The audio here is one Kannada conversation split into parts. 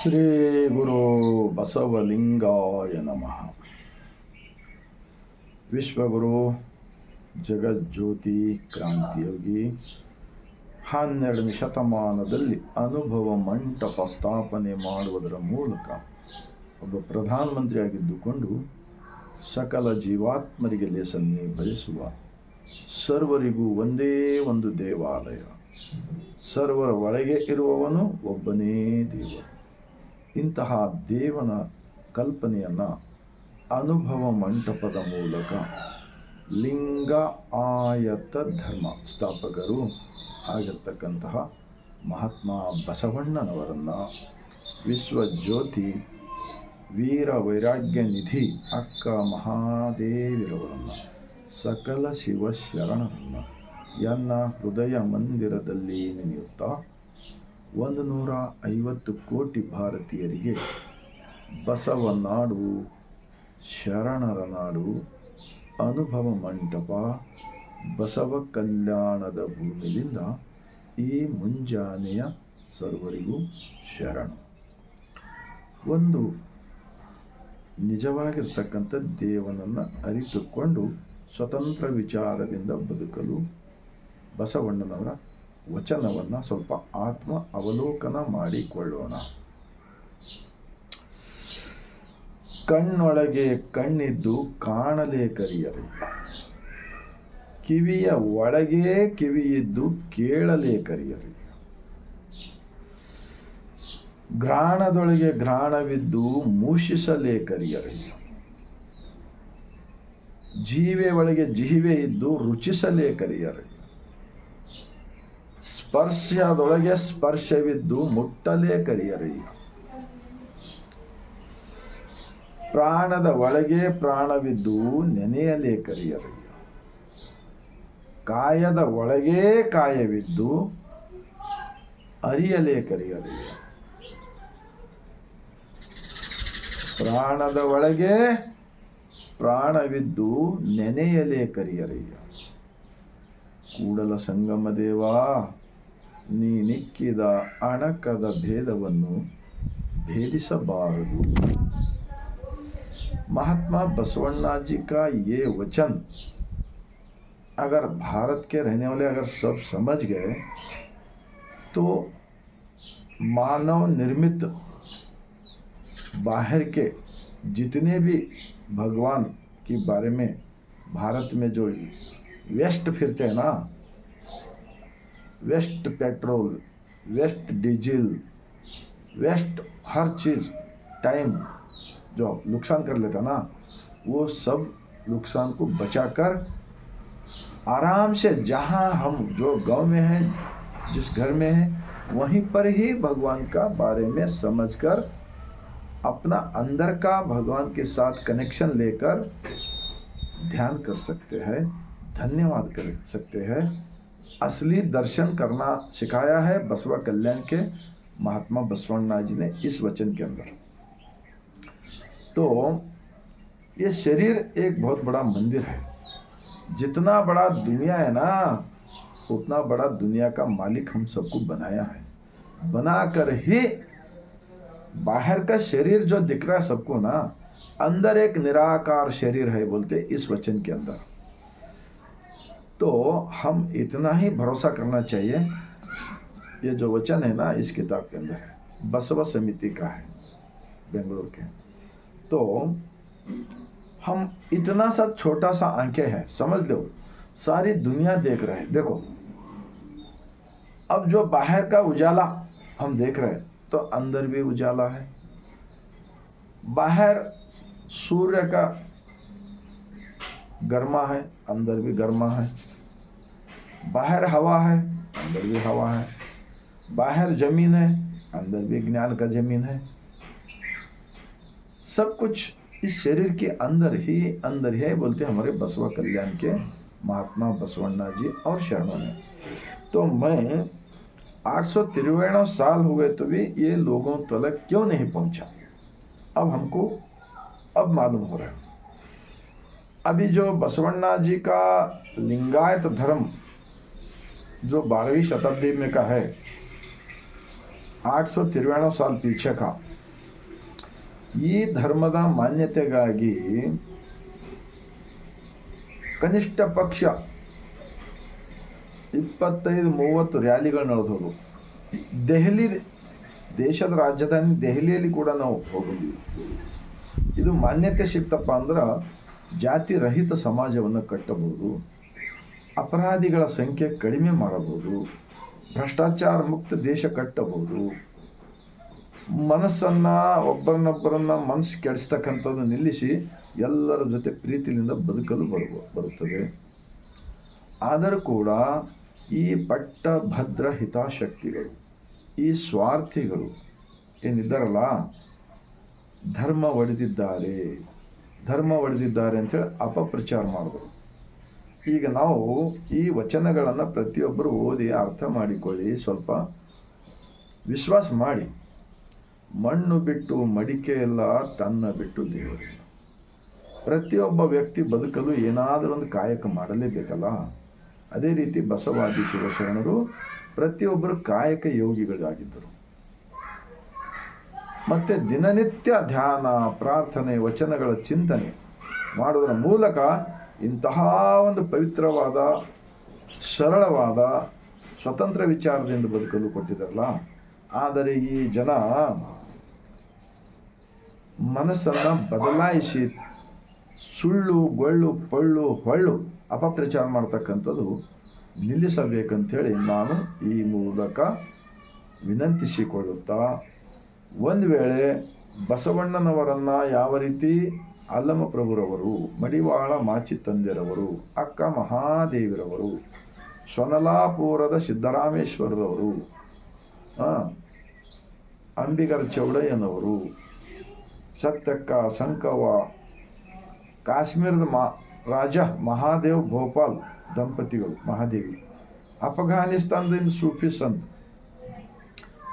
ಶ್ರೀ ಗುರು ಬಸವಲಿಂಗಾಯ ನಮಃ. ವಿಶ್ವಗುರು ಜಗಜ್ಯೋತಿ ಕ್ರಾಂತಿಯೋಗಿ 12ನೇ ಶತಮಾನದಲ್ಲಿ ಅನುಭವ ಮಂಟಪ ಸ್ಥಾಪನೆ ಮಾಡುವುದರ ಮೂಲಕ ಒಬ್ಬ ಪ್ರಧಾನಮಂತ್ರಿಯಾಗಿದ್ದುಕೊಂಡು ಸಕಲ ಜೀವಾತ್ಮರಿಗೆ ಲೇಸನ್ನೇ ಬಯಸುವ, ಸರ್ವರಿಗೂ ಒಂದೇ ಒಂದು ದೇವಾಲಯ, ಸರ್ವರ ಒಳಗೆ ಇರುವವನು ಒಬ್ಬನೇ ದೇವರು. ಇಂತಹ ದೇವನ ಕಲ್ಪನೆಯನ್ನು ಅನುಭವ ಮಂಟಪದ ಮೂಲಕ ಲಿಂಗ ಆಯತ ಧರ್ಮ ಸ್ಥಾಪಕರು ಆಗಿರ್ತಕ್ಕಂತಹ ಮಹಾತ್ಮ ಬಸವಣ್ಣನವರನ್ನು, ವಿಶ್ವಜ್ಯೋತಿ ವೀರ ವೈರಾಗ್ಯ ನಿಧಿ ಅಕ್ಕ ಮಹಾದೇವಿರವರನ್ನು, ಸಕಲ ಶಿವಶರಣರನ್ನು ಎನ್ನ ಹೃದಯ ಮಂದಿರದಲ್ಲಿ ನೆನೆಯುತ್ತಾ 150 ಕೋಟಿ ಭಾರತೀಯರಿಗೆ ಬಸವನಾಡು, ಶರಣರ ನಾಡು, ಅನುಭವ ಮಂಟಪ, ಬಸವ ಕಲ್ಯಾಣದ ಭೂಮಿಯಿಂದ ಈ ಮುಂಜಾನೆಯ ಸರ್ವರಿಗೂ ಶರಣು. ಒಂದು ನಿಜವಾಗಿರ್ತಕ್ಕಂಥ ದೇವನನ್ನು ಅರಿತುಕೊಂಡು ಸ್ವತಂತ್ರ ವಿಚಾರದಿಂದ ಬದುಕಲು ಬಸವಣ್ಣನವರ ವಚನವನ್ನು ಸ್ವಲ್ಪ ಆತ್ಮ ಅವಲೋಕನ ಮಾಡಿಕೊಳ್ಳೋಣ. ಕಣ್ಣೊಳಗೆ ಕಣ್ಣಿದ್ದು ಕಾಣಲೇ ಕರಿಯರೆ, ಕಿವಿಯ ಒಳಗೆ ಕಿವಿಯಿದ್ದು ಕೇಳಲೇ ಕರಿಯರೆ, ಘ್ರಾಣದೊಳಗೆ ಘ್ರಾಣವಿದ್ದು ಮೂಷಿಸಲೇ ಕರಿಯರೆ, ಜೀವೆ ಒಳಗೆ ಜಿಹಿವೆ ಇದ್ದು ರುಚಿಸಲೇ ಕರಿಯರೆ, ಸ್ಪರ್ಶದೊಳಗೆ ಸ್ಪರ್ಶವಿದ್ದು ಮುಟ್ಟಲೇ ಕರಿಯರಯ್ಯ, ಪ್ರಾಣದ ಒಳಗೆ ಪ್ರಾಣವಿದ್ದು ನೆನೆಯಲೇ ಕರಿಯರಯ್ಯ, ಕಾಯದ ಒಳಗೆ ಕಾಯವಿದ್ದು ಅರಿಯಲೇ ಕರಿಯರಯ್ಯ, ಪ್ರಾಣದ ಒಳಗೆ ಪ್ರಾಣವಿದ್ದು ನೆನೆಯಲೇ ಕರಿಯರಯ್ಯ. ಕೂಡಲ ಸಂಗಮ ದೇವಾ, ನೀನಿಕ್ಕಿದ ಅಣಕದ ಭೇದವನ್ನು भेदिसबारदु. महात्मा बसवण्णा जी का ये वचन अगर भारत के रहने वाले अगर सब समझ गए तो मानव निर्मित बाहर के जितने भी भगवान के बारे में भारत में जो वेस्ट फिरते हैं ना, waste petrol, waste diesel, waste हर चीज़ टाइम जो नुकसान कर लेता ना, वो सब नुकसान को बचाकर आराम से जहाँ हम जो गांव में हैं, जिस घर में हैं, वहीं पर ही भगवान का बारे में समझकर अपना अंदर का भगवान के साथ कनेक्शन लेकर ध्यान कर सकते हैं, धन्यवाद कर सकते हैं। असली दर्शन करना सिखाया है बसवा कल्याण के महात्मा बसवण्णा जी ने इस वचन के अंदर। तो ये शरीर एक बहुत बड़ा मंदिर है। जितना बड़ा दुनिया है ना, उतना बड़ा दुनिया का मालिक हम सबको बनाया है। बनाकर ही बाहर का शरीर जो दिख रहा है सबको ना, अंदर एक निराकार शरीर है बोलते इस वचन के अंदर। तो हम इतना ही भरोसा करना चाहिए, ये जो वचन है ना इस किताब के अंदर है, बसवा समिति का है बेंगलोर के। तो हम इतना सा छोटा सा आंखें है, समझ लो सारी दुनिया देख रहे हैं। देखो अब जो बाहर का उजाला हम देख रहे हैं तो अंदर भी उजाला है। बाहर सूर्य का गर्मा है, अंदर भी गर्मा है। बाहर हवा है, अंदर भी हवा है। बाहर जमीन है, अंदर भी ज्ञान का जमीन है। सब कुछ इस शरीर के अंदर ही है बोलते हमारे बसवा कल्याण के महात्मा बसवण्णा जी और शरणों ने। तो मैं 893 साल हुए तो भी ये लोगों तक क्यों नहीं पहुंचा, अब हमको अब मालूम हो रहा है। अभी जो बसवण्णा जी का लिंगायत धर्म जो 12वीं शताब्दी में का है, 893 साल पीछे का, ಈ ಧರ್ಮದ ಮಾನ್ಯತೆಗಾಗಿ ಕನಿಷ್ಠ ಪಕ್ಷ 25-30 ರ್ಯಾಲಿಗಳು ನಡೆದವು. ದೆಹಲಿ, ದೇಶದ ರಾಜಧಾನಿ ದೆಹಲಿಯಲ್ಲಿ ಕೂಡ ನಾವು ಹೋಗಿದ್ವಿ. ಇದು ಮಾನ್ಯತೆ ಸಿಕ್ತಪ್ಪ ಅಂದ್ರೆ ಜಾತಿ ರಹಿತ ಸಮಾಜವನ್ನು ಕಟ್ಟಬಹುದು, ಅಪರಾಧಿಗಳ ಸಂಖ್ಯೆ ಕಡಿಮೆ ಮಾಡಬಹುದು, ಭ್ರಷ್ಟಾಚಾರ ಮುಕ್ತ ದೇಶ ಕಟ್ಟಬಹುದು, ಮನಸ್ಸನ್ನು ಒಬ್ಬರನ್ನೊಬ್ಬರನ್ನ ಮನಸ್ಸು ಕೆಡಿಸ್ತಕ್ಕಂಥದ್ದು ನಿಲ್ಲಿಸಿ ಎಲ್ಲರ ಜೊತೆ ಪ್ರೀತಿಯಿಂದ ಬದುಕಲು ಬರುತ್ತದೆ. ಆದರೂ ಕೂಡ ಈ ಪಟ್ಟಭದ್ರ ಹಿತಾಸಕ್ತಿಗಳು, ಈ ಸ್ವಾರ್ಥಿಗಳು ಏನಿದ್ದಾರಲ್ಲ, ಧರ್ಮ ಒಡೆದಿದ್ದಾರೆ ಅಂತೇಳಿ ಅಪಪ್ರಚಾರ ಮಾಡಿದ್ರು. ಈಗ ನಾವು ಈ ವಚನಗಳನ್ನು ಪ್ರತಿಯೊಬ್ಬರು ಓದಿ ಅರ್ಥ ಮಾಡಿಕೊಳ್ಳಿ, ಸ್ವಲ್ಪ ವಿಶ್ವಾಸ ಮಾಡಿ. ಮಣ್ಣು ಬಿಟ್ಟು ಮಡಿಕೆ ಇಲ್ಲ, ತನ್ನ ಬಿಟ್ಟು ದೇವರಿಲ್ಲ. ಪ್ರತಿಯೊಬ್ಬ ವ್ಯಕ್ತಿ ಬದುಕಲು ಏನಾದರೂ ಒಂದು ಕಾಯಕ ಮಾಡಲೇಬೇಕಲ್ಲ. ಅದೇ ರೀತಿ ಬಸವಾದಿ ಶಿವಶರಣರು ಪ್ರತಿಯೊಬ್ಬರು ಕಾಯಕ ಯೋಗಿಗಳಾಗಿದ್ದರು. ಮತ್ತು ದಿನನಿತ್ಯ ಧ್ಯಾನ, ಪ್ರಾರ್ಥನೆ, ವಚನಗಳ ಚಿಂತನೆ ಮಾಡೋದರ ಮೂಲಕ ಇಂತಹ ಒಂದು ಪವಿತ್ರವಾದ, ಸರಳವಾದ, ಸ್ವತಂತ್ರ ವಿಚಾರದಿಂದ ಬದುಕಲು ಕೊಟ್ಟಿದ್ದಾರಲ್ಲ. ಆದರೆ ಈ ಜನ ಮನಸ್ಸನ್ನು ಬದಲಾಯಿಸಿ ಸುಳ್ಳು, ಗೊಳ್ಳು, ಪಳ್ಳು, ಹೊಳ್ಳು ಅಪಪ್ರಚಾರ ಮಾಡ್ತಕ್ಕಂಥದ್ದು ನಿಲ್ಲಿಸಬೇಕಂಥೇಳಿ ನಾನು ಈ ಮೂಲಕ ವಿನಂತಿಸಿಕೊಳ್ಳುತ್ತಾ, ಒಂದು ವೇಳೆ ಬಸವಣ್ಣನವರನ್ನು ಯಾವ ರೀತಿ ಅಲ್ಲಮಪ್ರಭುರವರು, ಮಡಿವಾಳ ಮಾಚಿ ತಂದೆರವರು, ಅಕ್ಕ ಮಹಾದೇವಿರವರು, ಸ್ವನಲಾಪುರದ ಸಿದ್ದರಾಮೇಶ್ವರರವರು, ಅಂಬಿಗರ ಚೌಡಯ್ಯನವರು, ಸತ್ಯಕ್ಕ ಸಂಕವ, ಕಾಶ್ಮೀರದ ರಾಜ ಮಹಾದೇವ್ ಭೋಪಾಲ್ ದಂಪತಿಗಳು, ಮಹಾದೇವಿ, ಅಫಘಾನಿಸ್ತಾನದಿಂದ ಸೂಫಿ ಸಂತ್,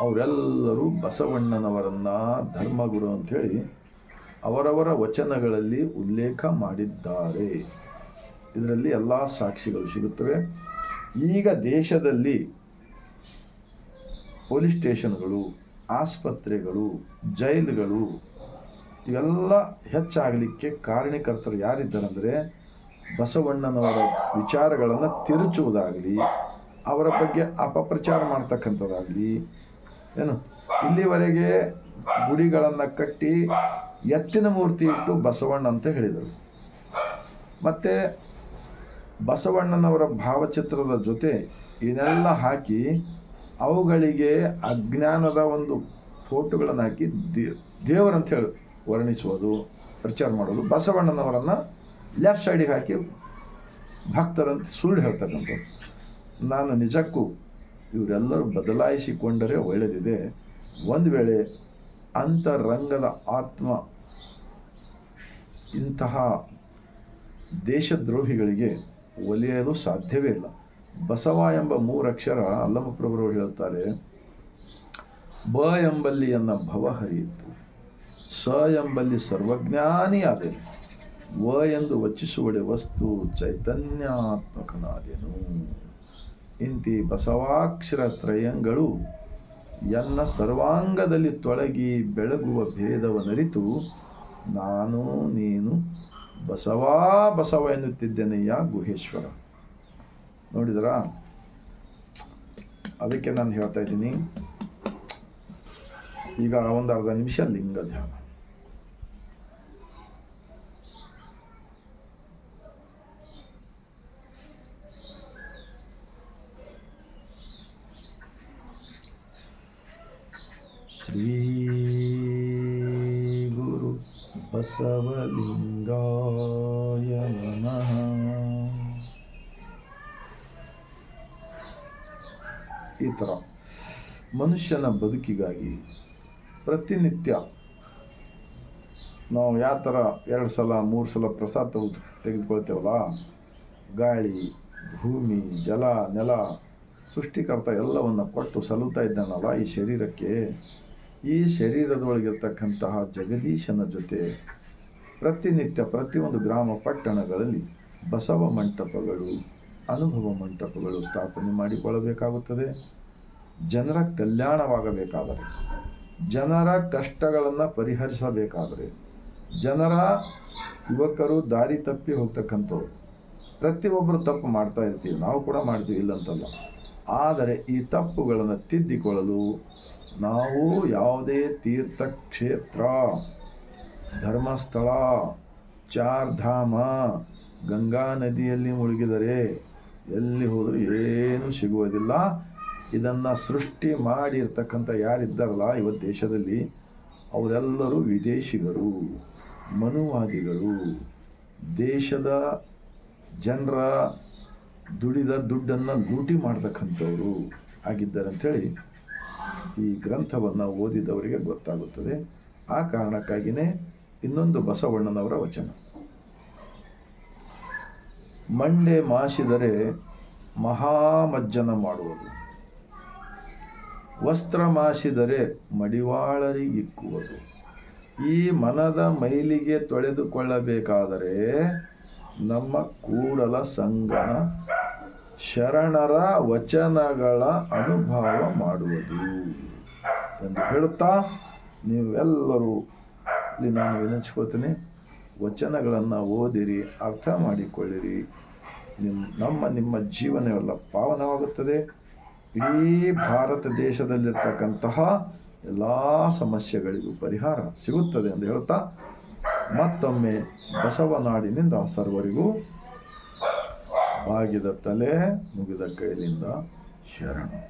ಅವರೆಲ್ಲರೂ ಬಸವಣ್ಣನವರನ್ನು ಧರ್ಮಗುರು ಅಂಥೇಳಿ ಅವರವರ ವಚನಗಳಲ್ಲಿ ಉಲ್ಲೇಖ ಮಾಡಿದ್ದಾರೆ. ಇದರಲ್ಲಿ ಎಲ್ಲ ಸಾಕ್ಷಿಗಳು ಸಿಗುತ್ತವೆ. ಈಗ ದೇಶದಲ್ಲಿ ಪೊಲೀಸ್ ಸ್ಟೇಷನ್ಗಳು, ಆಸ್ಪತ್ರೆಗಳು, ಜೈಲುಗಳು ಇವೆಲ್ಲ ಹೆಚ್ಚಾಗಲಿಕ್ಕೆ ಕಾರಣಕರ್ತರು ಯಾರಿದ್ದಾರಂದರೆ ಬಸವಣ್ಣನವರ ವಿಚಾರಗಳನ್ನು ತಿರುಚುವುದಾಗಲಿ, ಅವರ ಬಗ್ಗೆ ಅಪಪ್ರಚಾರ ಮಾಡ್ತಕ್ಕಂಥದ್ದಾಗಲಿ, ಏನು ಇಲ್ಲಿವರೆಗೆ ಗುಡಿಗಳನ್ನು ಕಟ್ಟಿ ಎತ್ತಿನ ಮೂರ್ತಿ ಇಟ್ಟು ಬಸವಣ್ಣ ಅಂತ ಹೇಳಿದರು. ಮತ್ತು ಬಸವಣ್ಣನವರ ಭಾವಚಿತ್ರದ ಜೊತೆ ಇದನ್ನೆಲ್ಲ ಹಾಕಿ ಅವುಗಳಿಗೆ ಅಜ್ಞಾನದ ಒಂದು ಫೋಟೋಗಳನ್ನು ಹಾಕಿ ದೇವರಂತ ಹೇಳಿ ವರ್ಣಿಸುವುದು, ಪ್ರಚಾರ ಮಾಡೋದು, ಬಸವಣ್ಣನವರನ್ನು ಲೆಫ್ಟ್ ಸೈಡಿಗೆ ಹಾಕಿ ಭಕ್ತರಂತ ಸುಳ್ಳು ಹೇಳ್ತಕ್ಕಂಥದ್ದು. ನಾನು ನಿಜಕ್ಕೂ ಇವರೆಲ್ಲರೂ ಬದಲಾಯಿಸಿಕೊಂಡರೆ ಒಳ್ಳೆಯದಿದೆ. ಒಂದು ವೇಳೆ ಅಂತರಂಗದ ಆತ್ಮ ಇಂತಹ ದೇಶದ್ರೋಹಿಗಳಿಗೆ ಒಲಿಯಲು ಸಾಧ್ಯವೇ ಇಲ್ಲ. ಬಸವ ಎಂಬ 3 ಅಕ್ಷರ ಅಲ್ಲಮಪ್ರಭುರವರು ಹೇಳ್ತಾರೆ, ಬ ಎಂಬಲ್ಲಿ ಎನ್ನ ಭವ ಹರಿಯಿತು, ಸ ಎಂಬಲ್ಲಿ ಸರ್ವಜ್ಞಾನಿ ಆದೆನು, ವ ಎಂದು ವಚಿಸುವಡೆ ವಸ್ತು ಚೈತನ್ಯಾತ್ಮಕನಾದೆನು. ಇಂತಿ ಬಸವಾಕ್ಷರ ತ್ರಯಂಗಳು ಎನ್ನ ಸರ್ವಾಂಗದಲ್ಲಿ ತೊಳಗಿ ಬೆಳಗುವ ಭೇದವನರಿತು, ನಾನು ನೀನು ಬಸವ ಎನ್ನುತ್ತಿದ್ದೇನೆಯ್ಯ ಗುಹೇಶ್ವರ. ನೋಡಿದರಾ? ಅದಕ್ಕೆ ನಾನು ಹೇಳ್ತಾ ಇದ್ದೀನಿ, ಈಗ ಒಂದು ಅರ್ಧ ನಿಮಿಷ ಲಿಂಗ ಧ್ಯಾನ. ಶ್ರೀ ಗುರು ಬಸವಲಿಂಗಾಯ ನಮಃ. ಈ ಥರ ಮನುಷ್ಯನ ಬದುಕಿಗಾಗಿ ಪ್ರತಿನಿತ್ಯ ನಾವು ಯಾವ ಥರ 2 ಸಲ 3 ಸಲ ಪ್ರಸಾದ ತೆಗೆದುಕೊಳ್ತೇವಲ್ಲ, ಗಾಳಿ, ಭೂಮಿ, ಜಲ, ನೆಲ, ಸೃಷ್ಟಿಕರ್ತ ಎಲ್ಲವನ್ನು ಕೊಟ್ಟು ಸಲುತ್ತಾ ಇದ್ದಾನಲ್ಲ ಈ ಶರೀರಕ್ಕೆ. ಈ ಶರೀರದೊಳಗಿರ್ತಕ್ಕಂತಹ ಜಗದೀಶನ ಜೊತೆ ಪ್ರತಿನಿತ್ಯ ಪ್ರತಿಯೊಂದು ಗ್ರಾಮ ಪಟ್ಟಣಗಳಲ್ಲಿ ಬಸವ ಮಂಟಪಗಳು, ಅನುಭವ ಮಂಟಪಗಳು ಸ್ಥಾಪನೆ ಮಾಡಿಕೊಳ್ಳಬೇಕಾಗುತ್ತದೆ. ಜನರ ಕಲ್ಯಾಣವಾಗಬೇಕಾದರೆ ಜನರ ಕಷ್ಟಗಳನ್ನು ಪರಿಹರಿಸಬೇಕಾದರೆ, ಜನರ ಯುವಕರು ದಾರಿ ತಪ್ಪಿ ಹೋಗ್ತಕ್ಕಂಥವ್ರು, ಪ್ರತಿಯೊಬ್ಬರು ತಪ್ಪು ಮಾಡ್ತಾ ಇರ್ತೀವಿ, ನಾವು ಕೂಡ ಮಾಡ್ತೀವಿ ಇಲ್ಲಂತಲ್ಲ. ಆದರೆ ಈ ತಪ್ಪುಗಳನ್ನು ತಿದ್ದಿಕೊಳ್ಳಲು ನಾವು ಯಾವುದೇ ತೀರ್ಥಕ್ಷೇತ್ರ, ಧರ್ಮಸ್ಥಳ, ಚಾರ್ಧಾಮ, ಗಂಗಾ ನದಿಯಲ್ಲಿ ಮುಳುಗಿದರೆ ಎಲ್ಲಿ ಹೋದರೂ ಏನೂ ಸಿಗುವುದಿಲ್ಲ. ಇದನ್ನು ಸೃಷ್ಟಿ ಮಾಡಿರ್ತಕ್ಕಂಥ ಯಾರಿದ್ದಾರಲ್ಲ ಇವತ್ತು ದೇಶದಲ್ಲಿ, ಅವರೆಲ್ಲರೂ ವಿದೇಶಿಗರು, ಮನುವಾದಿಗಳು, ದೇಶದ ಜನರ ದುಡಿದ ದುಡ್ಡನ್ನು ಲೂಟಿ ಮಾಡ್ತಕ್ಕಂಥವ್ರು ಆಗಿದ್ದಾರೆ ಅಂಥೇಳಿ ಈ ಗ್ರಂಥವನ್ನು ಓದಿದವರಿಗೆ ಗೊತ್ತಾಗುತ್ತದೆ. ಆ ಕಾರಣಕ್ಕಾಗಿಯೇ ಇನ್ನೊಂದು ಬಸವಣ್ಣನವರ ವಚನ, ಮಂಡೆ ಮಾಸಿದರೆ ಮಹಾಮಜ್ಜನ ಮಾಡುವುದು, ವಸ್ತ್ರ ಮಾಸಿದರೆ ಮಡಿವಾಳರಿಗಿಕ್ಕುವುದು. ಈ ಮನದ ಮೈಲಿಗೆ ತೊಳೆದುಕೊಳ್ಳಬೇಕಾದರೆ ನಮ್ಮ ಕೂಡಲ ಸಂಗನ ಶರಣರ ವಚನಗಳ ಅನುಭವ ಮಾಡುವುದು ಎಂದು ಹೇಳುತ್ತಾ, ನೀವೆಲ್ಲರೂ ಇಲ್ಲಿ ನಾನು ವಿನಂತಿಸ್ಕೊಳ್ತೀನಿ, ವಚನಗಳನ್ನು ಓದಿರಿ, ಅರ್ಥ ಮಾಡಿಕೊಳ್ಳಿರಿ. ನಿಮ್ಮ ಜೀವನವೆಲ್ಲ ಪಾವನವಾಗುತ್ತದೆ. ಇಡೀ ಭಾರತ ದೇಶದಲ್ಲಿರ್ತಕ್ಕಂತಹ ಎಲ್ಲ ಸಮಸ್ಯೆಗಳಿಗೂ ಪರಿಹಾರ ಸಿಗುತ್ತದೆ ಎಂದು ಹೇಳುತ್ತಾ, ಮತ್ತೊಮ್ಮೆ ಬಸವನಾಡಿನಿಂದ ಸರ್ವರಿಗೂ ಬಾಗಿದ ತಲೆ ಮುಗಿದ ಕೈಲಿಂದ ಶರಣು.